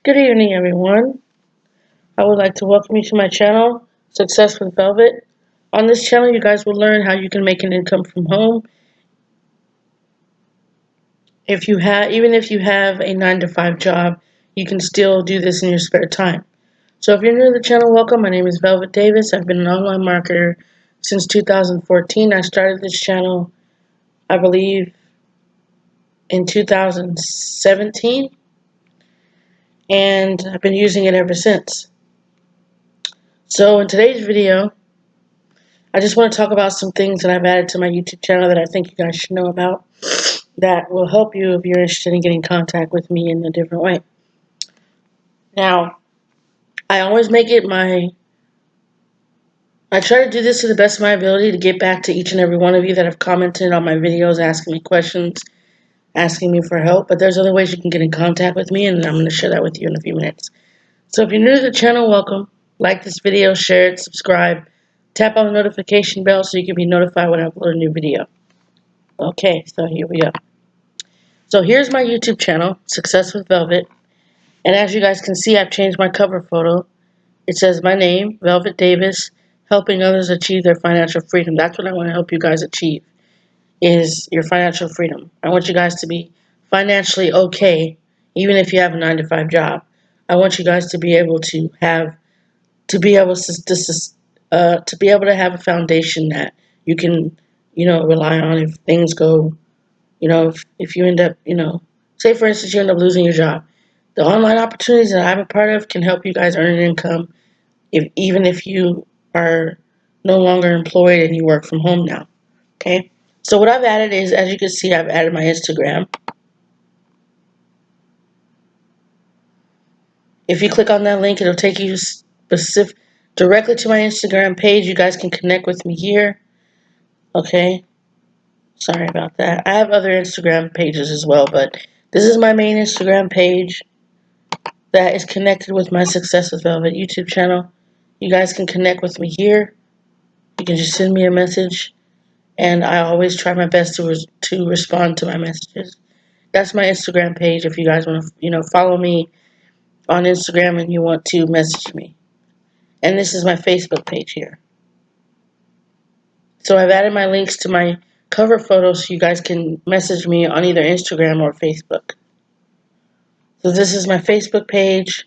Good evening, everyone. I would like to welcome you to my channel, Success with Velvet. On this channel, you guys will learn how you can make an income from home. Even if you have a 9-to-5 job, you can still do this in your spare time. So if you're new to the channel, welcome. My name is Velvet Davis. I've been an online marketer since 2014. I started this channel, I believe, in 2017, and I've been using it ever since. So in today's video, I just want to talk about some things that I've added to my YouTube channel that I think you guys should know about that will help you if you're interested in getting in contact with me in a different way. Now, I always make it I try to do this to the best of my ability to get back to each and every one of you that have commented on my videos, asking me questions, asking me for help, but there's other ways you can get in contact with me, and I'm going to share that with you in a few minutes. So if you're new to the channel, welcome. Like this video, share it, subscribe, tap on the notification bell so you can be notified when I upload a new video. Okay, so here we go. So here's my YouTube channel, Success with Velvet. And as you guys can see, I've changed my cover photo. It says my name, Velvet Davis, helping others achieve their financial freedom. That's what I want to help you guys achieve, is your financial freedom. I want you guys to be financially okay, even if you have a 9-to-5 job. I want you guys to be able to have to be able to have a foundation that you can, rely on if things go. If you end up, say for instance, you end up losing your job. The online opportunities that I'm a part of can help you guys earn an income, even if you are no longer employed and you work from home now. Okay? So what I've added is, as you can see, I've added my Instagram. If you click on that link, it'll take you directly to my Instagram page. You guys can connect with me here. Okay? Sorry about that. I have other Instagram pages as well, but this is my main Instagram page that is connected with my Success with Velvet YouTube channel. You guys can connect with me here. You can just send me a message, and I always try my best to respond to my messages. That's my Instagram page if you guys want to, follow me on Instagram and you want to message me. And this is my Facebook page here. So I've added my links to my cover photo so you guys can message me on either Instagram or Facebook. So this is my Facebook page.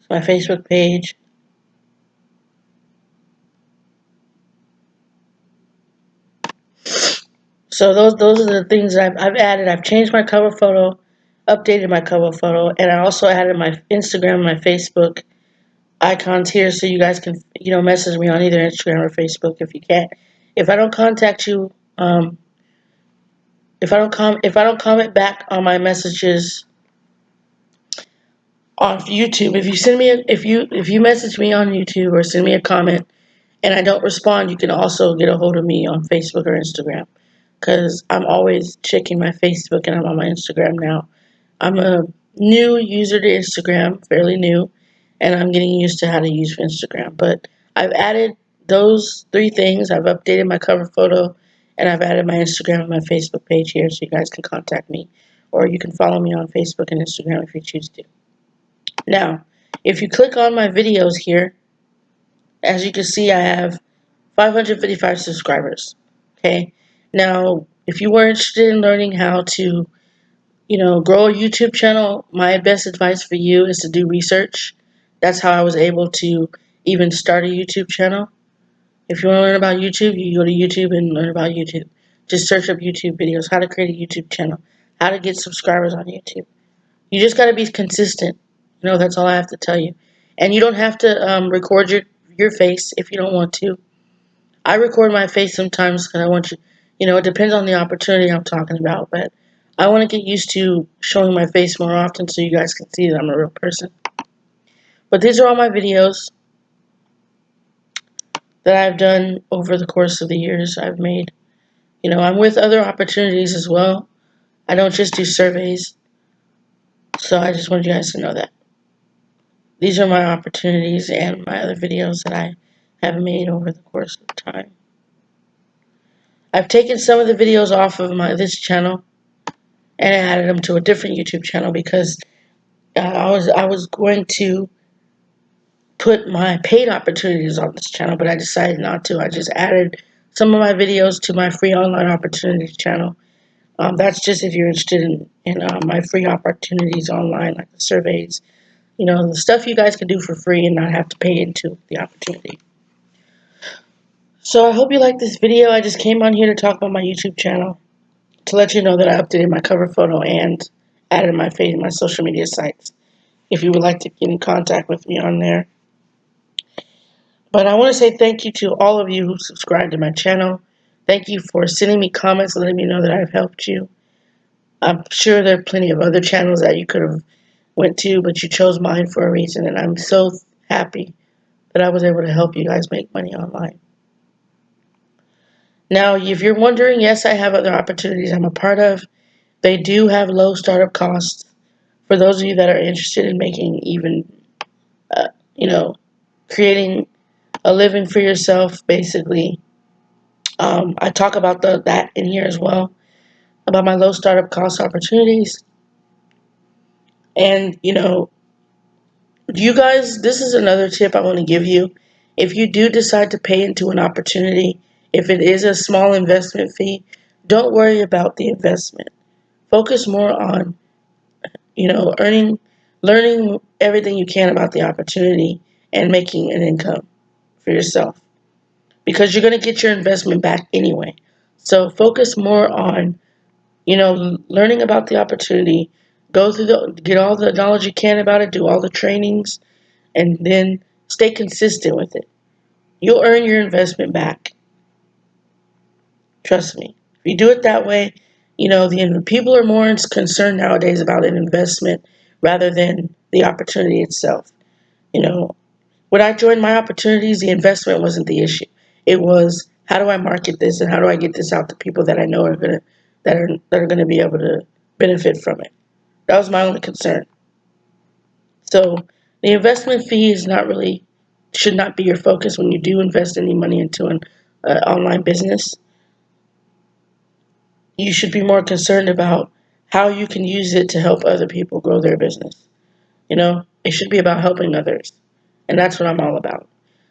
It's my Facebook page. So those are the things that I've added. I've changed my cover photo, updated my cover photo, and I also added my Instagram and my Facebook icons here so you guys can, message me on either Instagram or Facebook if you can. If I don't contact you, if I don't comment back on my messages on YouTube, if you message me on YouTube or send me a comment and I don't respond, you can also get a hold of me on Facebook or Instagram, because I'm always checking my Facebook and I'm on my Instagram now. I'm a new user to Instagram, fairly new, and I'm getting used to how to use Instagram. But I've added those 3 things. I've updated my cover photo, and I've added my Instagram and my Facebook page here so you guys can contact me, or you can follow me on Facebook and Instagram if you choose to. Now, if you click on my videos here, as you can see, I have 555 subscribers. Okay. Now, if you were interested in learning how to, grow a YouTube channel, my best advice for you is to do research. That's how I was able to even start a YouTube channel. If you want to learn about YouTube, you go to YouTube and learn about YouTube. Just search up YouTube videos, how to create a YouTube channel, how to get subscribers on YouTube. You just got to be consistent. That's all I have to tell you. And you don't have to record your face if you don't want to. I record my face sometimes because I want you, it depends on the opportunity I'm talking about, but I want to get used to showing my face more often so you guys can see that I'm a real person. But these are all my videos that I've done over the course of the years I've made. I'm with other opportunities as well. I don't just do surveys, so I just want you guys to know that. These are my opportunities and my other videos that I have made over the course of time. I've taken some of the videos off of this channel and I added them to a different YouTube channel because I was going to put my paid opportunities on this channel, but I decided not to. I just added some of my videos to my free online opportunities channel. That's just if you're interested in my free opportunities online, like the surveys, the stuff you guys can do for free and not have to pay into the opportunity. So I hope you like this video. I just came on here to talk about my YouTube channel, to let you know that I updated my cover photo and added my social media sites, if you would like to get in contact with me on there. But I want to say thank you to all of you who subscribed to my channel. Thank you for sending me comments, letting me know that I've helped you. I'm sure there are plenty of other channels that you could have went to, but you chose mine for a reason, and I'm so happy that I was able to help you guys make money online. Now, if you're wondering, yes, I have other opportunities I'm a part of. They do have low startup costs. For those of you that are interested in making even, uh, you know, creating a living for yourself, basically, I talk about that in here as well, about my low startup cost opportunities. And, you guys, this is another tip I want to give you. If you do decide to pay into an opportunity, if it is a small investment fee, don't worry about the investment. Focus more on, learning everything you can about the opportunity and making an income for yourself, because you're going to get your investment back anyway. So focus more on, learning about the opportunity, get all the knowledge you can about it, do all the trainings, and then stay consistent with it. You'll earn your investment back. Trust me. If you do it that way, the people are more concerned nowadays about an investment rather than the opportunity itself. When I joined my opportunities, the investment wasn't the issue. It was, how do I market this and how do I get this out to people that I know are gonna be able to benefit from it. That was my only concern. So the investment fee should not be your focus when you do invest any money into an online business. You should be more concerned about how you can use it to help other people grow their business. It should be about helping others, and that's what I'm all about.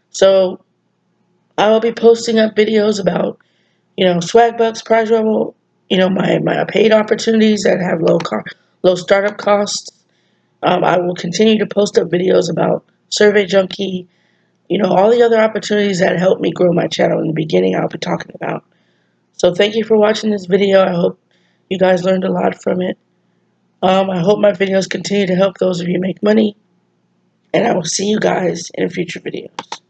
So I will be posting up videos about, Swagbucks, Prize Rebel, my paid opportunities that have low startup costs. I will continue to post up videos about Survey Junkie, all the other opportunities that helped me grow my channel in the beginning. I'll be talking about. So thank you for watching this video. I hope you guys learned a lot from it. I hope my videos continue to help those of you make money, and I will see you guys in future videos.